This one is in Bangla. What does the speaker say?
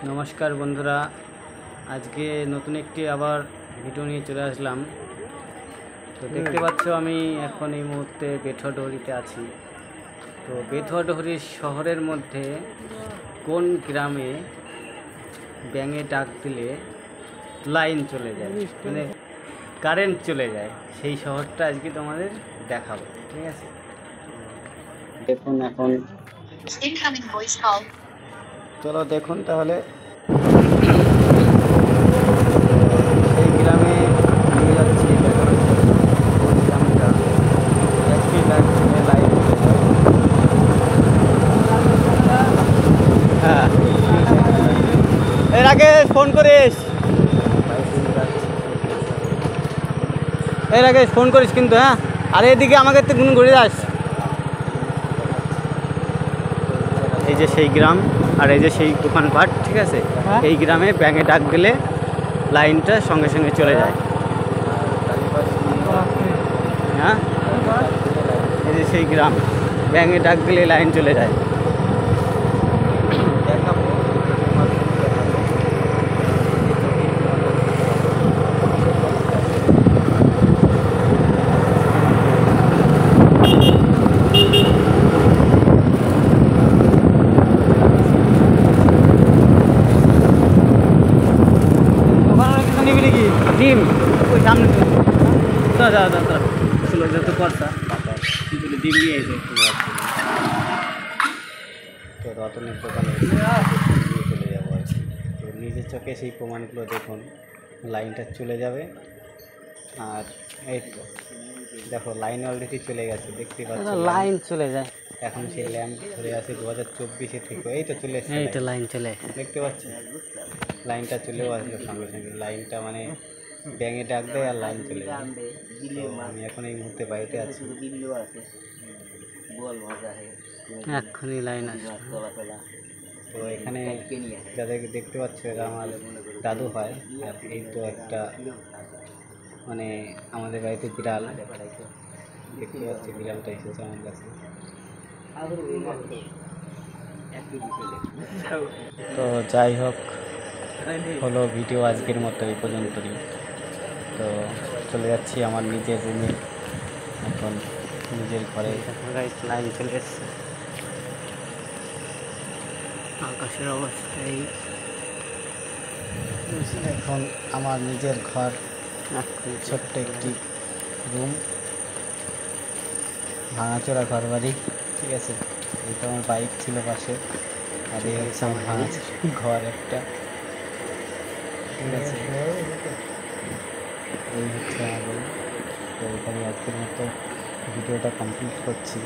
নমস্কার বন্ধুরা, আজকে নতুন একটি আবার ভিডিও নিয়ে চলে আসলাম। তো দেখতে পাচ্ছ আমি এখন এই মুহূর্তে বেথুয়াডহরিতে আছি। তো বেথুয়াডহরি শহরের মধ্যে কোন গ্রামে ব্যাঙে ডাক দিলে লাইন চলে যায়, মানে কারেন্ট চলে যায়, সেই শহরটা আজকে তোমাদের দেখাবো। ঠিক আছে, দেখুন এখন চলো দেখুন তাহলে এই গ্রামে নিয়ে যাচ্ছি। দেখো কোন গ্রামটা, একটি লাইট। হ্যাঁ, এর আগে ফোন করিস, কিন্তু হ্যাঁ। আর এদিকে আমাকে তো গুন ঘুরে যাস। এই যে সেই গ্রাম, আর এই যে সেই দোকানপাট। ঠিক আছে, এই গ্রামে ব্যাঙে ডাক দিলে লাইনটা সঙ্গে সঙ্গে চলে যায়। হ্যাঁ, এই যে সেই গ্রাম, ব্যাঙে ডাক দিলে লাইন চলে যায়। ডিম ওই সামনে ছিল যত পর্সা কিন্তু ডিম নিয়ে এসে তো রতনের দোকানে নিয়ে চলে যাবো আর কি। তো নিজের চোখে সেই প্রমাণগুলো দেখুন, লাইনটা চলে যাবে। আর এই তো দেখো লাইন অলরেডি চলে গেছে, দেখতে পাচ্ছ লাইন চলে যায়। এখন সেই ল্যাম্প ধরে আছে 2024 থেকে, এই তো চলে এসেছে, এই তো লাইন চলে দেখতে পাচ্ছ, লাইনটা চলেও আসলো সঙ্গে সঙ্গে। লাইনটা মানে ব্যাঙে ডাক দেয় আর লাইন চলে যায়। আমি এখন এই মুহূর্তে বাড়িতে আছি, এক্ষুনি লাইন আসে। তো এখানে যাদেরকে দেখতে পাচ্ছ এরা আমার দাদু হয়। আর এই তো একটা মানে আমাদের বাড়িতে বিড়াল দেখতে পাচ্ছি, বিড়ালটা এসেছে আমার কাছে। তো যাই হোক, হলো ভিডিও আজকের মতো এই পর্যন্তই। তো চলে যাচ্ছি আমার নিজের রুমে, এখন নিজের ঘরে। লাইন চলে এসছে, আকাশের অবস্থা এই। এখন আমার নিজের ঘর, ছোট্ট একটি রুম, ভাঙাচোরা ঘর বাড়ি। ঠিক আছে, এইটা আমার বাইক ছিল পাশে, আর এই হচ্ছে আমার ভাঙাচোরা ঘর একটা। ঠিক আছে, এই হচ্ছে আমার রুম। তো এখানে আজকের মতো ভিডিওটা কমপ্লিট করছি।